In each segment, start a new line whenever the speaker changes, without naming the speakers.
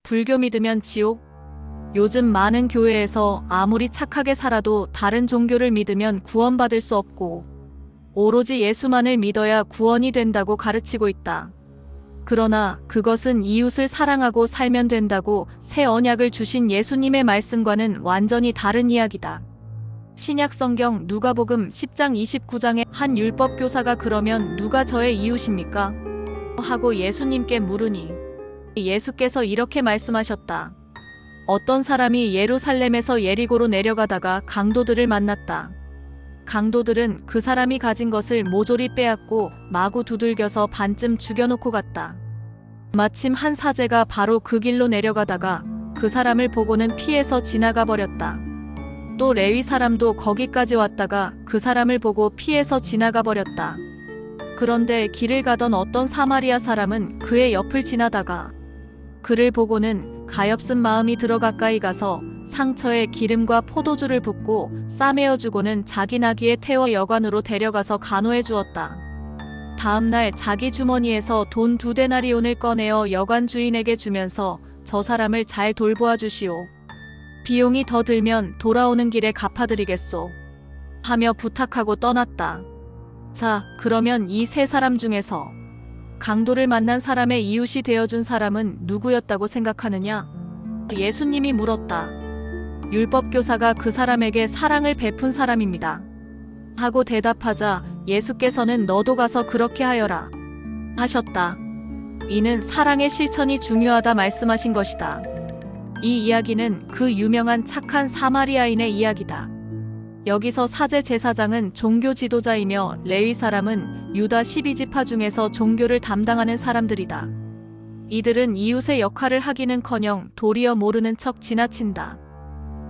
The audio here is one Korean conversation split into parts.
불교 믿으면 지옥? 요즘 많은 교회에서 아무리 착하게 살아도 다른 종교를 믿으면 구원받을 수 없고 오로지 예수만을 믿어야 구원이 된다고 가르치고 있다. 그러나 그것은 이웃을 사랑하고 살면 된다고 새 언약을 주신 예수님의 말씀과는 완전히 다른 이야기다. 신약 성경 누가복음 10장 29장에 한 율법 교사가 그러면 누가 저의 이웃입니까? 하고 예수님께 물으니 예수께서 이렇게 말씀하셨다. 어떤 사람이 예루살렘에서 예리고로 내려가다가 강도들을 만났다. 강도들은 그 사람이 가진 것을 모조리 빼앗고 마구 두들겨서 반쯤 죽여놓고 갔다. 마침 한 사제가 바로 그 길로 내려가다가 그 사람을 보고는 피해서 지나가 버렸다. 또 레위 사람도 거기까지 왔다가 그 사람을 보고 피해서 지나가 버렸다. 그런데 길을 가던 어떤 사마리아 사람은 그의 옆을 지나다가 그를 보고는 가엾은 마음이 들어 가까이 가서 상처에 기름과 포도주를 붓고 싸매어 주고는 자기 나귀에 태워 여관으로 데려가서 간호해 주었다. 다음 날 자기 주머니에서 돈 2데나리온을 꺼내어 여관 주인에게 주면서 저 사람을 잘 돌보아 주시오. 비용이 더 들면 돌아오는 길에 갚아드리겠소. 하며 부탁하고 떠났다. 자, 그러면 이 세 사람 중에서 강도를 만난 사람의 이웃이 되어준 사람은 누구였다고 생각하느냐? 예수님이 물었다. 율법교사가 그 사람에게 사랑을 베푼 사람입니다. 하고 대답하자 예수께서는 너도 가서 그렇게 하여라 하셨다. 이는 사랑의 실천이 중요하다 말씀하신 것이다. 이 이야기는 그 유명한 착한 사마리아인의 이야기다. 여기서 사제 제사장은 종교 지도자이며 레위 사람은 유다 12지파 중에서 종교를 담당하는 사람들이다. 이들은 이웃의 역할을 하기는커녕 도리어 모르는 척 지나친다.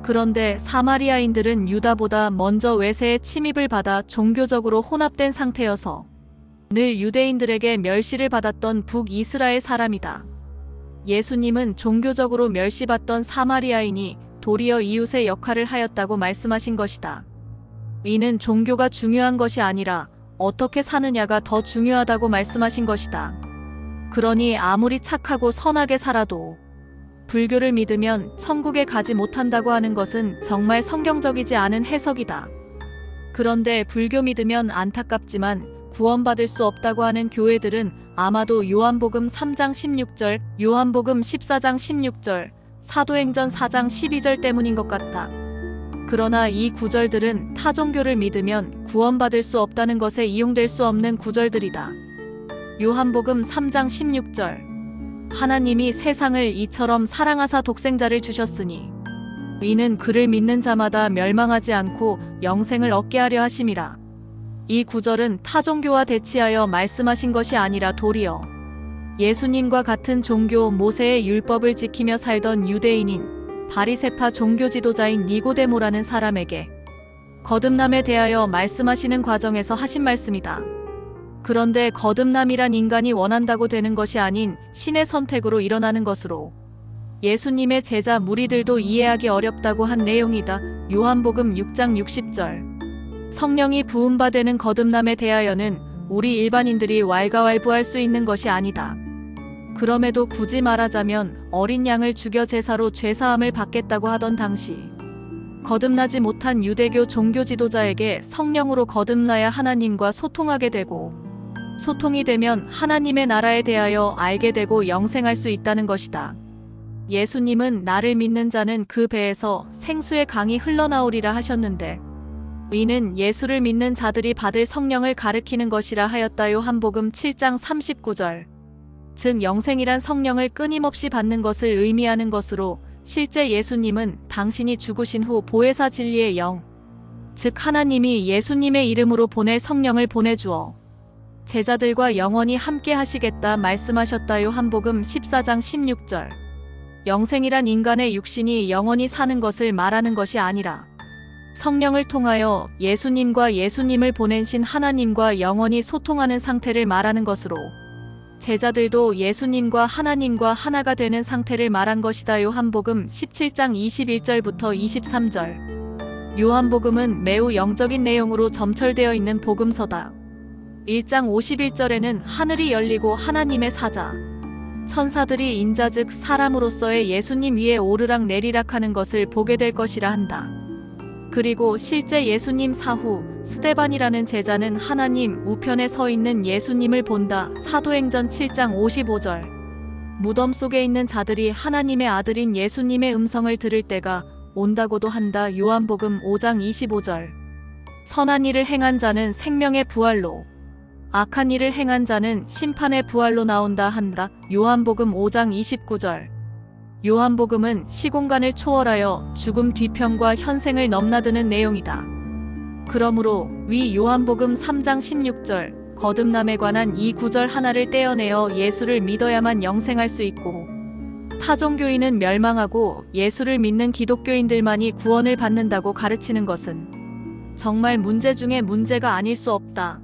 그런데 사마리아인들은 유다보다 먼저 외세의 침입을 받아 종교적으로 혼합된 상태여서 늘 유대인들에게 멸시를 받았던 북이스라엘 사람이다. 예수님은 종교적으로 멸시받던 사마리아인이 도리어 이웃의 역할을 하였다고 말씀하신 것이다. 이는 종교가 중요한 것이 아니라 어떻게 사느냐가 더 중요하다고 말씀하신 것이다. 그러니 아무리 착하고 선하게 살아도 불교를 믿으면 천국에 가지 못한다고 하는 것은 정말 성경적이지 않은 해석이다. 그런데 불교 믿으면 안타깝지만 구원받을 수 없다고 하는 교회들은 아마도 요한복음 3장 16절, 요한복음 14장 16절, 사도행전 4장 12절 때문인 것 같다. 그러나 이 구절들은 타 종교를 믿으면 구원받을 수 없다는 것에 이용될 수 없는 구절들이다. 요한복음 3장 16절 하나님이 세상을 이처럼 사랑하사 독생자를 주셨으니 이는 그를 믿는 자마다 멸망하지 않고 영생을 얻게 하려 하심이라. 이 구절은 타 종교와 대치하여 말씀하신 것이 아니라 도리어 예수님과 같은 종교 모세의 율법을 지키며 살던 유대인인 바리새파 종교 지도자인 니고데모라는 사람에게 거듭남에 대하여 말씀하시는 과정에서 하신 말씀이다. 그런데 거듭남이란 인간이 원한다고 되는 것이 아닌 신의 선택으로 일어나는 것으로 예수님의 제자 무리들도 이해하기 어렵다고 한 내용이다. 요한복음 6장 60절 성령이 부음받는 거듭남에 대하여는 우리 일반인들이 왈가왈부할 수 있는 것이 아니다. 그럼에도 굳이 말하자면 어린 양을 죽여 제사로 죄사함을 받겠다고 하던 당시 거듭나지 못한 유대교 종교 지도자에게 성령으로 거듭나야 하나님과 소통하게 되고 소통이 되면 하나님의 나라에 대하여 알게 되고 영생할 수 있다는 것이다. 예수님은 나를 믿는 자는 그 배에서 생수의 강이 흘러나오리라 하셨는데 이는 예수를 믿는 자들이 받을 성령을 가리키는 것이라 하였다. 요한복음 7장 39절 즉 영생이란 성령을 끊임없이 받는 것을 의미하는 것으로 실제 예수님은 당신이 죽으신 후 보혜사 진리의 영, 즉 하나님이 예수님의 이름으로 보낼 성령을 보내주어 제자들과 영원히 함께 하시겠다 말씀하셨다. 요한복음 14장 16절 영생이란 인간의 육신이 영원히 사는 것을 말하는 것이 아니라 성령을 통하여 예수님과 예수님을 보내신 하나님과 영원히 소통하는 상태를 말하는 것으로 제자들도 예수님과 하나님과 하나가 되는 상태를 말한 것이다. 요한복음 17장 21절부터 23절 요한복음은 매우 영적인 내용으로 점철되어 있는 복음서다. 1장 51절에는 하늘이 열리고 하나님의 사자, 천사들이 인자 즉 사람으로서의 예수님 위에 오르락 내리락 하는 것을 보게 될 것이라 한다. 그리고 실제 예수님 사후 스데반이라는 제자는 하나님 우편에 서 있는 예수님을 본다. 사도행전 7장 55절. 무덤 속에 있는 자들이 하나님의 아들인 예수님의 음성을 들을 때가 온다고도 한다. 요한복음 5장 25절. 선한 일을 행한 자는 생명의 부활로, 악한 일을 행한 자는 심판의 부활로 나온다 한다. 요한복음 5장 29절. 요한복음은 시공간을 초월하여 죽음 뒤편과 현생을 넘나드는 내용이다. 그러므로 위 요한복음 3장 16절 거듭남에 관한 이 구절 하나를 떼어내어 예수를 믿어야만 영생할 수 있고 타종교인은 멸망하고 예수를 믿는 기독교인들만이 구원을 받는다고 가르치는 것은 정말 문제 중에 문제가 아닐 수 없다.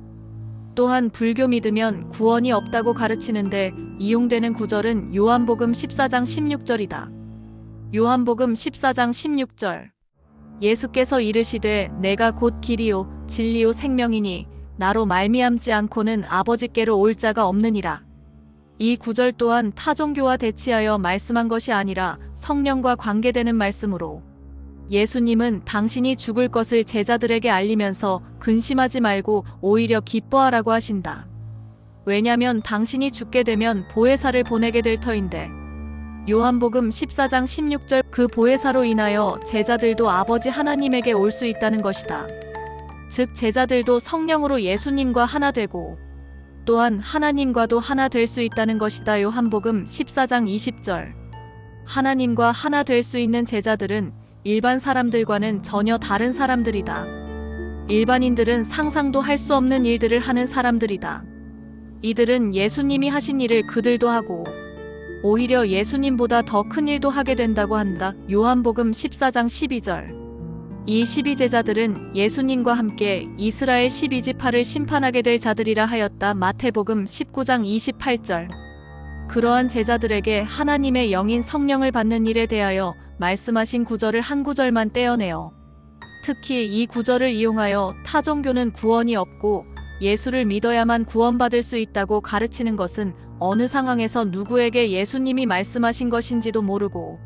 또한 불교 믿으면 구원이 없다고 가르치는데 이용되는 구절은 요한복음 14장 16절이다. 요한복음 14장 16절. 예수께서 이르시되 내가 곧 길이요 진리요 생명이니 나로 말미암지 않고는 아버지께로 올 자가 없느니라. 이 구절 또한 타종교와 대치하여 말씀한 것이 아니라 성령과 관계되는 말씀으로 예수님은 당신이 죽을 것을 제자들에게 알리면서 근심하지 말고 오히려 기뻐하라고 하신다. 왜냐면 당신이 죽게 되면 보혜사를 보내게 될 터인데 요한복음 14장 16절 그 보혜사로 인하여 제자들도 아버지 하나님에게 올 수 있다는 것이다. 즉 제자들도 성령으로 예수님과 하나 되고 또한 하나님과도 하나 될 수 있다는 것이다. 요한복음 14장 20절. 하나님과 하나 될 수 있는 제자들은 일반 사람들과는 전혀 다른 사람들이다. 일반인들은 상상도 할 수 없는 일들을 하는 사람들이다. 이들은 예수님이 하신 일을 그들도 하고 오히려 예수님보다 더 큰 일도 하게 된다고 한다. 요한복음 14장 12절. 이 12제자들은 예수님과 함께 이스라엘 12지파를 심판하게 될 자들이라 하였다. 마태복음 19장 28절. 그러한 제자들에게 하나님의 영인 성령을 받는 일에 대하여 말씀하신 구절을 한 구절만 떼어내어 특히 이 구절을 이용하여 타종교는 구원이 없고 예수를 믿어야만 구원받을 수 있다고 가르치는 것은 어느 상황에서 누구에게 예수님이 말씀하신 것인지도 모르고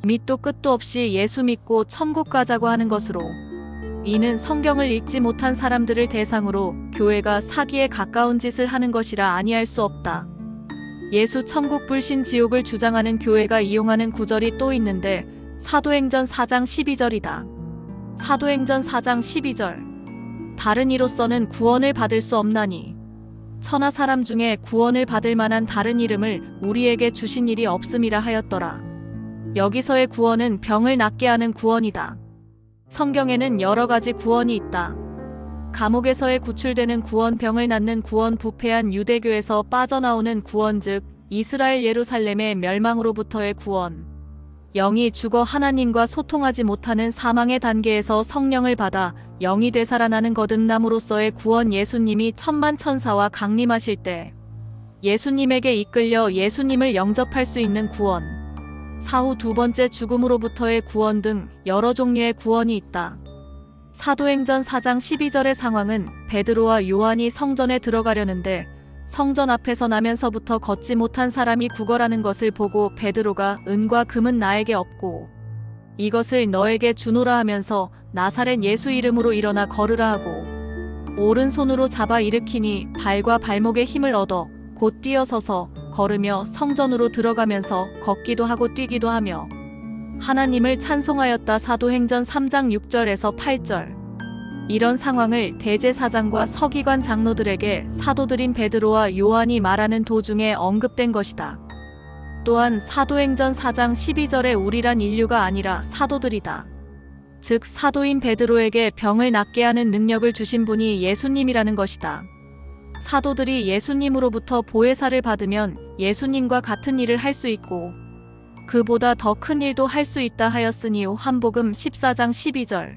밑도 끝도 없이 예수 믿고 천국 가자고 하는 것으로 이는 성경을 읽지 못한 사람들을 대상으로 교회가 사기에 가까운 짓을 하는 것이라 아니할 수 없다. 예수 천국 불신 지옥을 주장하는 교회가 이용하는 구절이 또 있는데 사도행전 4장 12절이다. 사도행전 4장 12절. 다른 이로서는 구원을 받을 수 없나니 천하 사람 중에 구원을 받을 만한 다른 이름을 우리에게 주신 일이 없음이라 하였더라. 여기서의 구원은 병을 낫게 하는 구원이다. 성경에는 여러 가지 구원이 있다. 감옥에서의 구출되는 구원, 병을 낫는 구원, 부패한 유대교에서 빠져나오는 구원 즉 이스라엘 예루살렘의 멸망으로부터의 구원, 영이 죽어 하나님과 소통하지 못하는 사망의 단계에서 성령을 받아 영이 되살아나는 거듭남으로서의 구원, 예수님이 천만천사와 강림하실 때 예수님에게 이끌려 예수님을 영접할 수 있는 구원, 사후 두 번째 죽음으로부터의 구원 등 여러 종류의 구원이 있다. 사도행전 4장 12절의 상황은 베드로와 요한이 성전에 들어가려는데 성전 앞에서 나면서부터 걷지 못한 사람이 구걸하는 것을 보고 베드로가 은과 금은 나에게 없고 이것을 너에게 주노라 하면서 나사렛 예수 이름으로 일어나 걸으라 하고 오른손으로 잡아 일으키니 발과 발목에 힘을 얻어 곧 뛰어서서 걸으며 성전으로 들어가면서 걷기도 하고 뛰기도 하며 하나님을 찬송하였다. 사도행전 3장 6절에서 8절. 이런 상황을 대제사장과 서기관 장로들에게 사도들인 베드로와 요한이 말하는 도중에 언급된 것이다. 또한 사도행전 4장 12절에 우리란 인류가 아니라 사도들이다. 즉 사도인 베드로에게 병을 낫게 하는 능력을 주신 분이 예수님이라는 것이다. 사도들이 예수님으로부터 보혜사를 받으면 예수님과 같은 일을 할 수 있고 그보다 더 큰 일도 할 수 있다 하였으니 요한복음 14장 12절.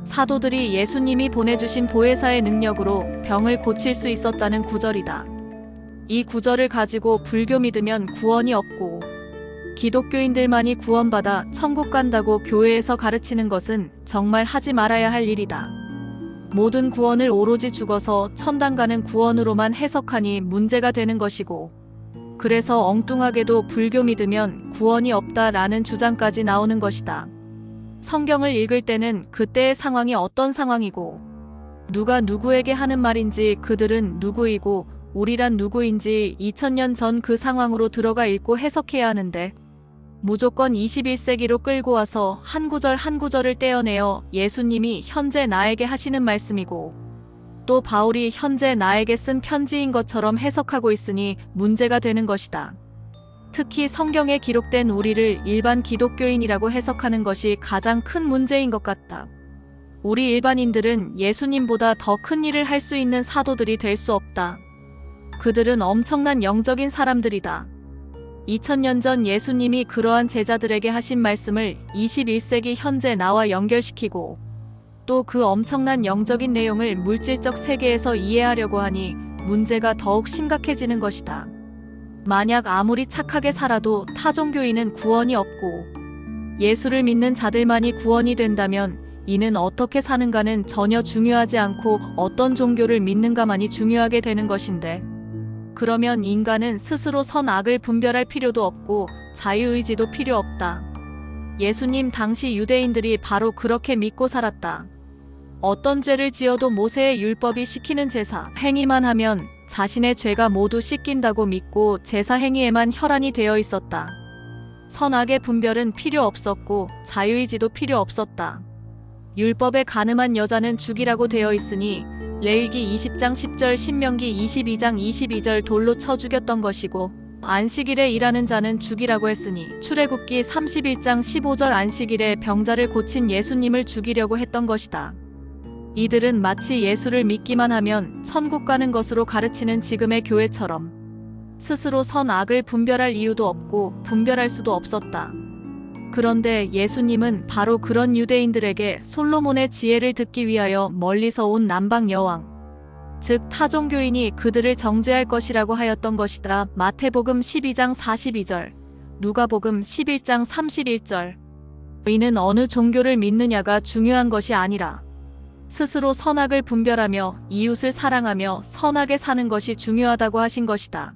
사도들이 예수님이 보내주신 보혜사의 능력으로 병을 고칠 수 있었다는 구절이다. 이 구절을 가지고 불교 믿으면 구원이 없고 기독교인들만이 구원받아 천국 간다고 교회에서 가르치는 것은 정말 하지 말아야 할 일이다. 모든 구원을 오로지 죽어서 천당 가는 구원으로만 해석하니 문제가 되는 것이고 그래서 엉뚱하게도 불교 믿으면 구원이 없다라는 주장까지 나오는 것이다. 성경을 읽을 때는 그때의 상황이 어떤 상황이고 누가 누구에게 하는 말인지 그들은 누구이고 우리란 누구인지 2000년 전 그 상황으로 들어가 읽고 해석해야 하는데 무조건 21세기로 끌고 와서 한 구절 한 구절을 떼어내어 예수님이 현재 나에게 하시는 말씀이고 또 바울이 현재 나에게 쓴 편지인 것처럼 해석하고 있으니 문제가 되는 것이다. 특히 성경에 기록된 우리를 일반 기독교인이라고 해석하는 것이 가장 큰 문제인 것 같다. 우리 일반인들은 예수님보다 더 큰 일을 할 수 있는 사도들이 될 수 없다. 그들은 엄청난 영적인 사람들이다. 2000년 전 예수님이 그러한 제자들에게 하신 말씀을 21세기 현재 나와 연결시키고 또 그 엄청난 영적인 내용을 물질적 세계에서 이해하려고 하니 문제가 더욱 심각해지는 것이다. 만약 아무리 착하게 살아도 타종교인은 구원이 없고 예수를 믿는 자들만이 구원이 된다면 이는 어떻게 사는가는 전혀 중요하지 않고 어떤 종교를 믿는가만이 중요하게 되는 것인데 그러면 인간은 스스로 선악을 분별할 필요도 없고 자유의지도 필요 없다. 예수님 당시 유대인들이 바로 그렇게 믿고 살았다. 어떤 죄를 지어도 모세의 율법이 시키는 제사 행위만 하면 자신의 죄가 모두 씻긴다고 믿고 제사 행위에만 혈안이 되어 있었다. 선악의 분별은 필요 없었고 자유의지도 필요 없었다. 율법에 간음한 여자는 죽이라고 되어 있으니 레위기 20장 10절 신명기 22장 22절 돌로 쳐 죽였던 것이고 안식일에 일하는 자는 죽이라고 했으니 출애굽기 31장 15절 안식일에 병자를 고친 예수님을 죽이려고 했던 것이다. 이들은 마치 예수를 믿기만 하면 천국 가는 것으로 가르치는 지금의 교회처럼 스스로 선악을 분별할 이유도 없고 분별할 수도 없었다. 그런데 예수님은 바로 그런 유대인들에게 솔로몬의 지혜를 듣기 위하여 멀리서 온 남방 여왕, 즉 타종교인이 그들을 정죄할 것이라고 하였던 것이다. 마태복음 12장 42절, 누가복음 11장 31절. 이는 어느 종교를 믿느냐가 중요한 것이 아니라 스스로 선악을 분별하며 이웃을 사랑하며 선하게 사는 것이 중요하다고 하신 것이다.